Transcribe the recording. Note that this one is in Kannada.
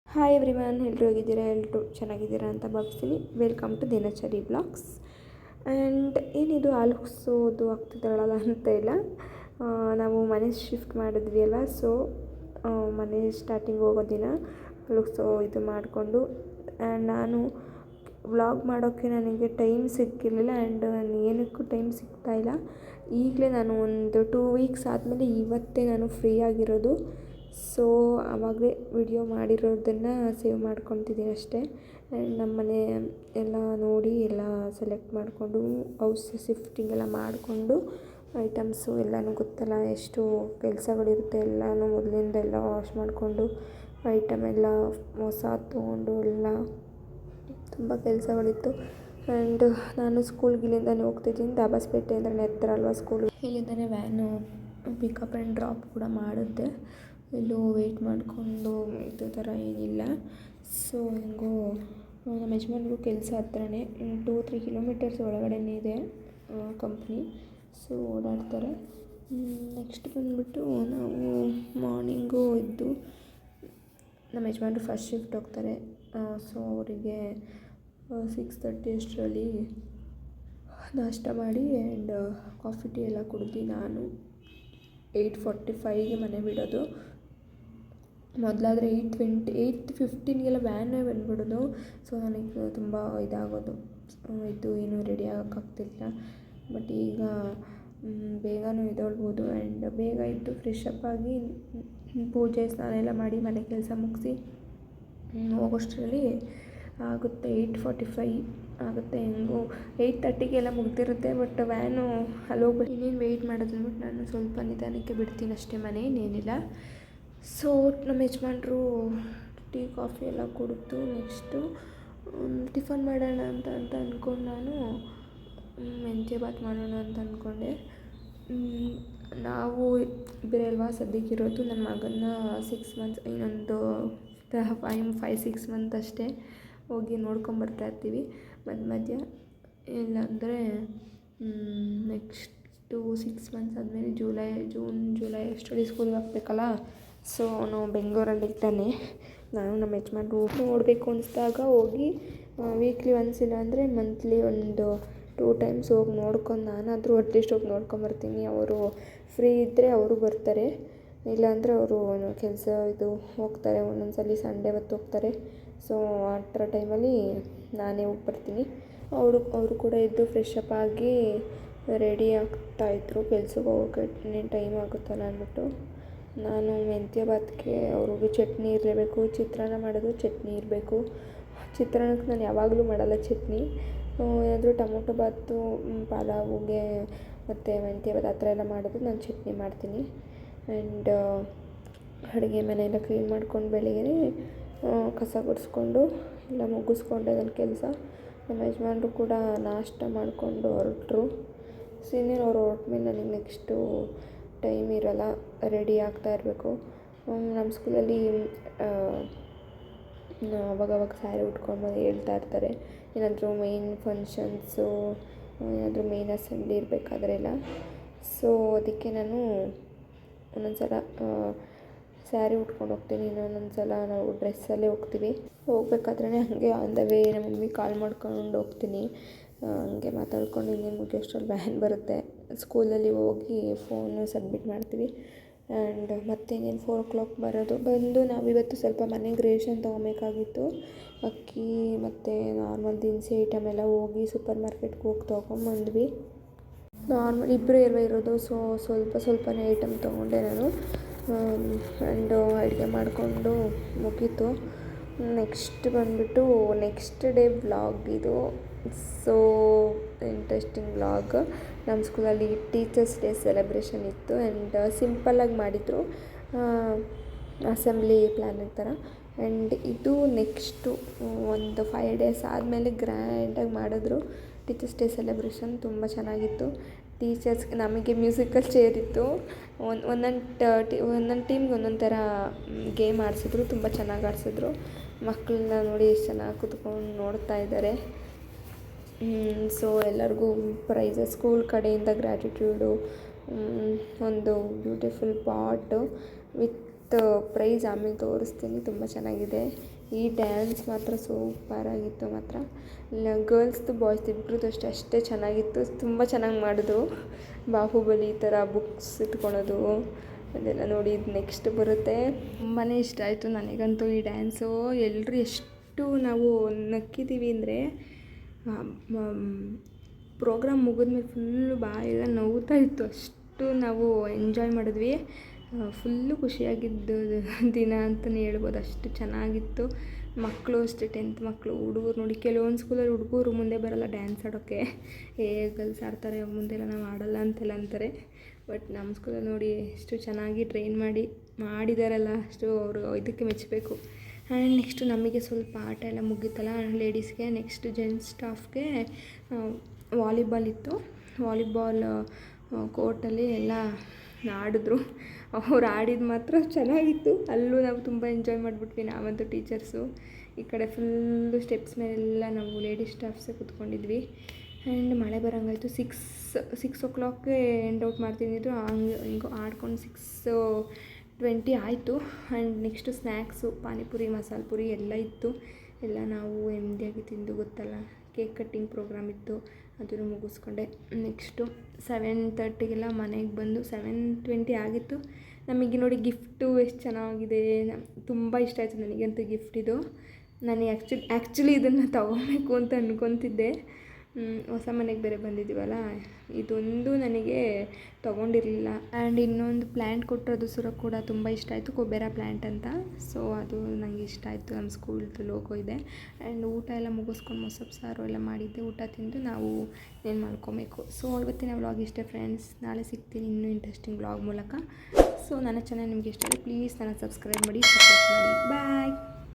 ಹಾಯ್ ಎವ್ರಿವನ್, ಎಲ್ಲರೂ ಹೋಗಿದ್ದೀರಾ? ಎಲ್ಲರೂ ಚೆನ್ನಾಗಿದ್ದೀರಾ ಅಂತ ಭಾವಿಸ್ತೀನಿ. ವೆಲ್ಕಮ್ ಟು ದಿನಚರಿ ಬ್ಲಾಗ್ಸ್. ಆ್ಯಂಡ್ ಏನಿದು ಆಲೋಗಿಸೋದು ಆಗ್ತಿದ್ದಾಳಲ್ಲ ಅಂತ ಇಲ್ಲ. ನಾವು ಮನೆ ಶಿಫ್ಟ್ ಮಾಡಿದ್ವಿ ಅಲ್ಲ, ಸೊ ಮನೆ ಸ್ಟಾರ್ಟಿಂಗ್ ಹೋಗೋ ದಿನ ಇದು ಮಾಡಿಕೊಂಡು ನಾನು ವ್ಲಾಗ್ ಮಾಡೋಕ್ಕೆ ನನಗೆ ಟೈಮ್ ಸಿಕ್ಕಿರಲಿಲ್ಲ. ಆ್ಯಂಡ್ ಏನಕ್ಕೂ ಟೈಮ್ ಸಿಗ್ತಾಯಿಲ್ಲ. ಈಗಲೇ ನಾನು ಒಂದು 2 ವೀಕ್ಸ್ ಆದಮೇಲೆ ಇವತ್ತೇ ನಾನು ಫ್ರೀ ಆಗಿರೋದು. ಸೊ ಆವಾಗಲೇ ವಿಡಿಯೋ ಮಾಡಿರೋದನ್ನು ಸೇವ್ ಮಾಡ್ಕೊತಿದ್ದೀನಿ ಅಷ್ಟೇ. ಆ್ಯಂಡ್ ನಮ್ಮ ಮನೆ ಎಲ್ಲ ನೋಡಿ ಎಲ್ಲ ಸೆಲೆಕ್ಟ್ ಮಾಡಿಕೊಂಡು ಹೌಸ್ ಶಿಫ್ಟಿಂಗ್ ಎಲ್ಲ ಮಾಡಿಕೊಂಡು ಐಟಮ್ಸು ಎಲ್ಲನೂ ಗೊತ್ತಲ್ಲ ಎಷ್ಟು ಕೆಲಸಗಳಿರುತ್ತೆ. ಎಲ್ಲನೂ ಮೊದಲಿಂದ ಎಲ್ಲ ವಾಶ್ ಮಾಡಿಕೊಂಡು ಐಟಮ್ ಎಲ್ಲ ಹೊಸ ತೊಗೊಂಡು ಎಲ್ಲ ತುಂಬ ಕೆಲಸಗಳಿತ್ತು. ಆ್ಯಂಡ್ ನಾನು ಸ್ಕೂಲ್ಗೆ ಇಲ್ಲಿಂದನೇ ಹೋಗ್ತಿದ್ದೀನಿ. ದಾಬಾಸ್ಪೇಟೆ ಅಂದರೆ ಹತ್ತಿರ ಅಲ್ವಾ ಸ್ಕೂಲು. ಇಲ್ಲಿಂದನೇ ವ್ಯಾನು ಪಿಕಪ್ ಆ್ಯಂಡ್ ಡ್ರಾಪ್ ಕೂಡ ಮಾಡುತ್ತೆ. ಎಲ್ಲೂ ವೆಯ್ಟ್ ಮಾಡಿಕೊಂಡು ಇದು ಥರ ಏನಿಲ್ಲ. ಸೊ ಹೆಂಗೋ ನಮ್ಮ ಯಜಮಾನ್ರಿಗೂ ಕೆಲಸ ಹತ್ರನೇ 2-3 ಕಿಲೋಮೀಟರ್ಸ್ ಒಳಗಡೆನೇ ಇದೆ ಕಂಪ್ನಿ. ಸೊ ಓಡಾಡ್ತಾರೆ. ನೆಕ್ಸ್ಟ್ ಬಂದುಬಿಟ್ಟು ನಾವು ಮಾರ್ನಿಂಗು ಇದ್ದು ನಮ್ಮ ಯಜಮಾನ್ರು ಫಸ್ಟ್ ಶಿಫ್ಟ್ ಹೋಗ್ತಾರೆ. ಸೊ ಅವರಿಗೆ 6:30 ಅಷ್ಟರಲ್ಲಿ ನಾಷ್ಟ ಮಾಡಿ ಆ್ಯಂಡ್ ಕಾಫಿ ಟೀ ಎಲ್ಲ ಕುಡ್ದು ನಾನು 8:45ಗೆ ಮನೆ ಬಿಡೋದು. ಮೊದಲಾದರೆ 8:15ಗೆಲ್ಲ ವ್ಯಾನೇ ಬಂದುಬಿಡೋದು. ಸೊ ನನಗೆ ತುಂಬ ಇದಾಗೋದು, ಇದು ಏನೂ ರೆಡಿ ಆಗೋಕ್ಕಾಗ್ತಿಲ್ಲ. ಬಟ್ ಈಗ ಬೇಗನೂ ಎದ್ದೇಳ್ಬೋದು. ಆ್ಯಂಡ್ ಬೇಗ ಇದ್ದು ಫ್ರೆಶ್ ಅಪ್ ಆಗಿ ಪೂಜೆ ಸ್ನಾನ ಎಲ್ಲ ಮಾಡಿ ಮನೆ ಕೆಲಸ ಮುಗಿಸಿ ಹೋಗೋಷ್ಟರಲ್ಲಿ ಆಗುತ್ತೆ 8:45 ಆಗುತ್ತೆ. ಹೆಂಗೋ 8:30ಗೆಲ್ಲ ಮುಗ್ದಿರುತ್ತೆ. ಬಟ್ ವ್ಯಾನು ಅಲ್ಲಿ ಹೋಗ್ಬಿಟ್ಟು ಇನ್ನೇನು ವೆಯ್ಟ್ ಮಾಡೋದು ಅಂದ್ಬಿಟ್ಟು ನಾನು ಸ್ವಲ್ಪ ನಿಧಾನಕ್ಕೆ ಬಿಡ್ತೀನಿ ಅಷ್ಟೇ, ಮನೆ ಇನ್ನೇನಿಲ್ಲ. ಸೊ ನಮ್ಮ ಯಜಮಾನ್ರು ಟೀ ಕಾಫಿ ಎಲ್ಲ ಕುಡಿದು ನೆಕ್ಸ್ಟು ಟಿಫನ್ ಮಾಡೋಣ ಅಂತ ಅಂದ್ಕೊಂಡು ನಾನು ಮೆಂತ್ಯ ಬಾತ್ ಮಾಡೋಣ ಅಂತ ಅಂದ್ಕೊಂಡೆ. ನಾವು ಇಬ್ಬರೇ ಅಲ್ವಾ ಸದ್ಯಕ್ಕಿರೋದು. ನನ್ನ ಮಗನ್ನ 6 ಮಂತ್ಸ್, ಇನ್ನೊಂದು 5-6 ಮಂತ್ ಅಷ್ಟೇ ಹೋಗಿ ನೋಡ್ಕೊಂಬರ್ತಾಯಿರ್ತೀವಿ ಮಧ್ಯ. ಇಲ್ಲಾಂದರೆ ನೆಕ್ಸ್ಟು 6 ಮಂತ್ಸ್ ಆದಮೇಲೆ ಜೂನ್ ಜುಲೈ ಅಷ್ಟರಲ್ಲಿ ಸ್ಕೂಲ್ಗೆ ಹಾಕ್ಬೇಕಲ್ಲ. ಸೊ ನಾವು ಬೆಂಗಳೂರಲ್ಲಿದ್ದಾನೆ. ನಾನು ನಮ್ಮ ಯಜಮಾನ್ರು ನೋಡಬೇಕು ಅನಿಸ್ದಾಗ ಹೋಗಿ ವೀಕ್ಲಿ ಒನ್ಸ್ ಇಲ್ಲ ಅಂದರೆ ಮಂತ್ಲಿ ಒಂದು 2 ಟೈಮ್ಸ್ ಹೋಗಿ ನೋಡ್ಕೊಂಡು ನಾನಾದರೂ ಅಟ್ಲೀಸ್ಟ್ ಹೋಗಿ ನೋಡ್ಕೊಂಬರ್ತೀನಿ. ಅವರು ಫ್ರೀ ಇದ್ದರೆ ಅವರು ಬರ್ತಾರೆ, ಇಲ್ಲಾಂದರೆ ಅವರು ಕೆಲಸ ಇದು ಹೋಗ್ತಾರೆ. ಒಂದೊಂದು ಸಲ ಸಂಡೇ ಹೊತ್ತು ಹೋಗ್ತಾರೆ. ಸೊ ಆ ಥರ ಟೈಮಲ್ಲಿ ನಾನೇ ಹೋಗಿ ಬರ್ತೀನಿ. ಅವರು ಕೂಡ ಎದ್ದು ಫ್ರೆಶ್ ಅಪ್ ಆಗಿ ರೆಡಿ ಆಗ್ತಾಯಿದ್ರು ಕೆಲ್ಸಕ್ಕೆ ಹೋಗೋಕ್ಕೆ. ಇನ್ನೇನು ಟೈಮ್ ಆಗುತ್ತಲ್ಲ ಅಂದ್ಬಿಟ್ಟು ನಾನು ಮೆಂತ್ಯ ಬಾತ್ಗೆ ಅವ್ರಿಗೆ ಚಟ್ನಿ ಇರಲೇಬೇಕು. ಚಿತ್ರಾನ್ನ ಮಾಡೋದು ಚಟ್ನಿ ಇರಬೇಕು. ಚಿತ್ರಾನ್ನಕ್ಕೆ ನಾನು ಯಾವಾಗಲೂ ಮಾಡಲ್ಲ ಚಟ್ನಿ. ಏನಾದರೂ ಟೊಮೊಟೊ ಬಾತು, ಪಲಾವ್ಗೆ ಮತ್ತು ಮೆಂತ್ಯ ಬಾತ್ ಆ ಥರ ಎಲ್ಲ ಮಾಡಿದ್ರೆ ನಾನು ಚಟ್ನಿ ಮಾಡ್ತೀನಿ. ಆ್ಯಂಡ್ ಅಡುಗೆ ಮನೆಯೆಲ್ಲ ಕ್ಲೀನ್ ಮಾಡ್ಕೊಂಡು ಬೆಳಿಗ್ಗೆ ಕಸ ಗುಡಿಸ್ಕೊಂಡು ಎಲ್ಲ ಮುಗಿಸ್ಕೊಂಡೆ ನನ್ನ ಕೆಲಸ. ನಮ್ಮ ಯಜಮಾನ್ರು ಕೂಡ ನಾಷ್ಟ ಮಾಡಿಕೊಂಡು ಹೊರಟರು. ಇನ್ನೇನು ಅವ್ರು ಹೊರಟ್ಮೇಲೆ ನನಗೆ ನೆಕ್ಸ್ಟು ಟೈಮ್ ಇರೋಲ್ಲ, ರೆಡಿ ಆಗ್ತಾ ಇರಬೇಕು. ನಮ್ಮ ಸ್ಕೂಲಲ್ಲಿ ಅವಾಗವಾಗ ಸ್ಯಾರಿ ಉಟ್ಕೊಂಡು ಬಂದು ಹೇಳ್ತಾ ಇರ್ತಾರೆ, ಏನಾದರೂ ಮೇನ್ ಫಂಕ್ಷನ್ಸು, ಏನಾದರೂ ಮೇನ್ ಅಸೆಂಬ್ಲಿ ಇರಬೇಕಾದ್ರೆಲ್ಲ. ಸೊ ಅದಕ್ಕೆ ನಾನು ಒಂದೊಂದು ಸಲ ಸ್ಯಾರಿ ಉಟ್ಕೊಂಡು ಹೋಗ್ತೀನಿ, ಇನ್ನೊಂದೊಂದು ಸಲ ನಾವು ಡ್ರೆಸ್ಸಲ್ಲೇ ಹೋಗ್ಬೇಕಾದ್ರೆ ಹಾಗೆ ಆನ್ ದ ವೇ ನಮ್ಮ ಮಮ್ಮಿ ಕಾಲ್ ಮಾಡ್ಕೊಂಡು ಹೋಗ್ತೀನಿ. ಹಂಗೆ ಮಾತಾಡ್ಕೊಂಡು ಇನ್ನೇನು ಮುಗಿಯೋಷ್ಟ್ರಲ್ಲಿ ವ್ಯಾನ್ ಬರುತ್ತೆ. ಸ್ಕೂಲಲ್ಲಿ ಹೋಗಿ ಫೋನು ಸಬ್ಮಿಟ್ ಮಾಡ್ತೀವಿ. ಆ್ಯಂಡ್ ಮತ್ತೆ ಇನ್ನೇನು 4 o'clock ಬಂದು ನಾವಿವತ್ತು ಸ್ವಲ್ಪ ಮನೆಗೆ ರೇಷನ್ ತೊಗೊಬೇಕಾಗಿತ್ತು. ಅಕ್ಕಿ ಮತ್ತು ನಾರ್ಮಲ್ ದಿನಸಿ ಐಟಮ್ ಎಲ್ಲ ಹೋಗಿ ಸೂಪರ್ ಮಾರ್ಕೆಟ್ಗೆ ಹೋಗಿ ತೊಗೊಂಬಂದ್ವಿ. ನಾರ್ಮಲ್ ಇಬ್ಬರೇ ಇರೋದು. ಸೊ ಸ್ವಲ್ಪನೇ ಐಟಮ್ ತೊಗೊಂಡೆ ನಾನು. ಆ್ಯಂಡ್ ಅಡುಗೆ ಮಾಡಿಕೊಂಡು ಮುಗೀತು. ನೆಕ್ಸ್ಟ್ ಬಂದುಬಿಟ್ಟು ನೆಕ್ಸ್ಟ್ ಡೇ ವ್ಲಾಗ್ ಇದು. So interesting vlog. ನಮ್ಮ ಸ್ಕೂಲಲ್ಲಿ ಟೀಚರ್ಸ್ ಡೇ ಸೆಲೆಬ್ರೇಷನ್ ಇತ್ತು. ಆ್ಯಂಡ್ ಸಿಂಪಲ್ಲಾಗಿ ಮಾಡಿದರು, ಅಸೆಂಬ್ಲಿ ಪ್ಲ್ಯಾನ್ ಥರ. ಆ್ಯಂಡ್ ಇದು ನೆಕ್ಸ್ಟು ಒಂದು 5 days ಆದಮೇಲೆ ಗ್ರ್ಯಾಂಡಾಗಿ ಮಾಡಿದ್ರು ಟೀಚರ್ಸ್ ಡೇ ಸೆಲೆಬ್ರೇಷನ್. ತುಂಬ ಚೆನ್ನಾಗಿತ್ತು. ನಮಗೆ ಮ್ಯೂಸಿಕಲ್ ಚೇರ್ ಇತ್ತು. ಒಂದೊಂದು ಟೀಮ್ಗೆ ಒಂದೊಂದು ಥರ ಗೇಮ್ ಆಡಿಸಿದ್ರು. ತುಂಬ ಚೆನ್ನಾಗಿ ಆಡಿಸಿದ್ರು. ಮಕ್ಕಳನ್ನ ನೋಡಿ ಎಷ್ಟು ಚೆನ್ನಾಗಿ ಕೂತ್ಕೊಂಡು ನೋಡ್ತಾ ಇದ್ದಾರೆ. ಸೊ ಎಲ್ಲರಿಗೂ ಪ್ರೈಸಸ್ ಸ್ಕೂಲ್ ಕಡೆಯಿಂದ ಗ್ರ್ಯಾಟಿಟ್ಯೂಡು, ಒಂದು ಬ್ಯೂಟಿಫುಲ್ ಪಾಟು ವಿತ್ ಪ್ರೈಸ್ ಆಮೇಲೆ ತೋರಿಸ್ತೀನಿ. ತುಂಬ ಚೆನ್ನಾಗಿದೆ. ಈ ಡ್ಯಾನ್ಸ್ ಮಾತ್ರ ಸೂಪರಾಗಿತ್ತು ಮಾತ್ರ. ಗರ್ಲ್ಸ್ದು ಬಾಯ್ಸ್ದು ಇಬ್ಬರದ್ದು ಅಷ್ಟೇ ಚೆನ್ನಾಗಿತ್ತು. ತುಂಬ ಚೆನ್ನಾಗಿ ಮಾಡಿದ್ರು. ಬಾಹುಬಲಿ ಥರ ಬುಕ್ಸ್ ಇಟ್ಕೊಳೋದು ಅದೆಲ್ಲ ನೋಡಿ ಇದು ನೆಕ್ಸ್ಟ್ ಬರುತ್ತೆ. ತುಂಬಾ ಇಷ್ಟ ಆಯಿತು ನನಗಂತೂ ಈ ಡ್ಯಾನ್ಸು. ಎಲ್ಲರೂ ಎಷ್ಟು ನಾವು ನಕ್ಕಿದ್ದೀವಿ ಅಂದರೆ ಪ್ರೋಗ್ರಾಮ್ ಮುಗಿದ್ಮೇಲೆ ಫುಲ್ಲು ಬಾಯೆಲ್ಲ ನೋವ್ತಾ ಇತ್ತು, ಅಷ್ಟು ನಾವು ಎಂಜಾಯ್ ಮಾಡಿದ್ವಿ. ಫುಲ್ಲು ಖುಷಿಯಾಗಿದ್ದು ದಿನ ಅಂತಲೇ ಹೇಳ್ಬೋದು, ಅಷ್ಟು ಚೆನ್ನಾಗಿತ್ತು. ಮಕ್ಕಳು ಅಷ್ಟೇ 10th ಮಕ್ಕಳು, ಹುಡುಗರು ನೋಡಿ ಕೆಲವೊಂದು ಸ್ಕೂಲಲ್ಲಿ ಹುಡುಗರು ಮುಂದೆ ಬರೋಲ್ಲ ಡ್ಯಾನ್ಸ್ ಆಡೋಕ್ಕೆ, ಗರ್ಲ್ಸ್ ಆಡ್ತಾರೆ ಮುಂದೆಲ್ಲ ನಾವು ಆಡೋಲ್ಲ ಅಂತೆಲ್ಲ ಅಂತಾರೆ. ಬಟ್ ನಮ್ಮ ಸ್ಕೂಲಲ್ಲಿ ನೋಡಿ ಎಷ್ಟು ಚೆನ್ನಾಗಿ ಟ್ರೈನ್ ಮಾಡಿದಾರಲ್ಲ, ಅಷ್ಟು ಅವರು ಇದಕ್ಕೆ ಮೆಚ್ಚಬೇಕು. ಆ್ಯಂಡ್ ನೆಕ್ಸ್ಟು ನಮಗೆ ಸ್ವಲ್ಪ ಆಟ ಎಲ್ಲ ಮುಗೀತಲ್ಲ ಲೇಡೀಸ್ಗೆ. ನೆಕ್ಸ್ಟ್ ಜೆಂಟ್ಸ್ ಸ್ಟಾಫ್ಗೆ ವಾಲಿಬಾಲ್ ಇತ್ತು. ವಾಲಿಬಾಲ್ ಕೋರ್ಟಲ್ಲಿ ಎಲ್ಲ ಆಡಿದ್ರು. ಅವ್ರು ಆಡಿದ್ದು ಮಾತ್ರ ಚೆನ್ನಾಗಿತ್ತು. ಅಲ್ಲೂ ನಾವು ತುಂಬ ಎಂಜಾಯ್ ಮಾಡಿಬಿಟ್ವಿ ನಾವಂತೂ ಟೀಚರ್ಸು. ಈ ಕಡೆ ಫುಲ್ಲು ಸ್ಟೆಪ್ಸ್ ಮೇಲೆಲ್ಲ ನಾವು ಲೇಡೀಸ್ ಸ್ಟಾಫ್ಸೇ ಕೂತ್ಕೊಂಡಿದ್ವಿ. ಆ್ಯಂಡ್ ಮಳೆ ಬರೋಂಗಾಯ್ತು. 6 o'clockಗೆ ಎಂಡ್ ಔಟ್ ಮಾಡ್ತಿದ್ದಿದ್ದು, ಹಿಂಗೆ ಆಡ್ಕೊಂಡು 6:20 ಆಯಿತು. ಆ್ಯಂಡ್ ನೆಕ್ಸ್ಟು ಸ್ನ್ಯಾಕ್ಸು ಪಾನಿಪುರಿ ಮಸಾಲೆ ಪುರಿ ಎಲ್ಲ ಇತ್ತು. ಎಲ್ಲ ನಾವು ನೆಮ್ಮದಿಯಾಗಿ ತಿಂದು ಗೊತ್ತಲ್ಲ. ಕೇಕ್ ಕಟ್ಟಿಂಗ್ ಪ್ರೋಗ್ರಾಮ್ ಇತ್ತು, ಅದನ್ನು ಮುಗಿಸ್ಕೊಂಡೆ. ನೆಕ್ಸ್ಟು 7:30ಗೆಲ್ಲ ಮನೆಗೆ ಬಂದು 7:20 ಆಗಿತ್ತು. ನಮಗೆ ನೋಡಿ ಗಿಫ್ಟು ಎಷ್ಟು ಚೆನ್ನಾಗಿದೆ, ತುಂಬ ಇಷ್ಟ ಆಯಿತು ನನಗಂತೂ ಗಿಫ್ಟ್ ಇದು. ನಾನು ಆ್ಯಕ್ಚುಲಿ ಇದನ್ನು ತೊಗೊಬೇಕು ಅಂತ ಅಂದ್ಕೊತಿದ್ದೆ. ಹೊಸ ಮನೆಗೆ ಬೇರೆ ಬಂದಿದ್ದೀವಲ್ಲ, ಇದೊಂದು ನನಗೆ ತೊಗೊಂಡಿರಲಿಲ್ಲ. ಆ್ಯಂಡ್ ಇನ್ನೊಂದು ಪ್ಲ್ಯಾಂಟ್ ಕೊಟ್ಟರು, ಅದು ಸುರ ಕೂಡ ತುಂಬ ಇಷ್ಟ ಆಯಿತು, ಕೊಬೇರಾ ಪ್ಲ್ಯಾಂಟ್ ಅಂತ. ಸೊ ಅದು ನನಗೆ ಇಷ್ಟ ಆಯಿತು. ನಮ್ಮ ಸ್ಕೂಲ್ದು ಲೋಗೋ ಇದೆ. ಆ್ಯಂಡ್ ಊಟ ಎಲ್ಲ ಮುಗಿಸ್ಕೊಂಡು ಮೊಸರು ಸಾರು ಎಲ್ಲ ಮಾಡಿದ್ದೆ. ಊಟ ತಿಂದು ನಾವು ಏನು ಮಾಡ್ಕೊಬೇಕು. ಸೊ ಇವತ್ತಿನ ವ್ಲಾಗ್ ಇಷ್ಟೇ ಫ್ರೆಂಡ್ಸ್. ನಾಳೆ ಸಿಗ್ತೀನಿ ಇನ್ನೂ ಇಂಟ್ರೆಸ್ಟಿಂಗ್ ವ್ಲಾಗ್ ಮೂಲಕ. ಸೊ ನನ್ನ ಚಾನಲ್ ನಿಮಗೆ ಇಷ್ಟ ಆದರೆ ಪ್ಲೀಸ್ ನನ್ನ ಸಬ್ಸ್ಕ್ರೈಬ್ ಮಾಡಿ, ಸಪೋರ್ಟ್ ಮಾಡಿ. ಬಾಯ್.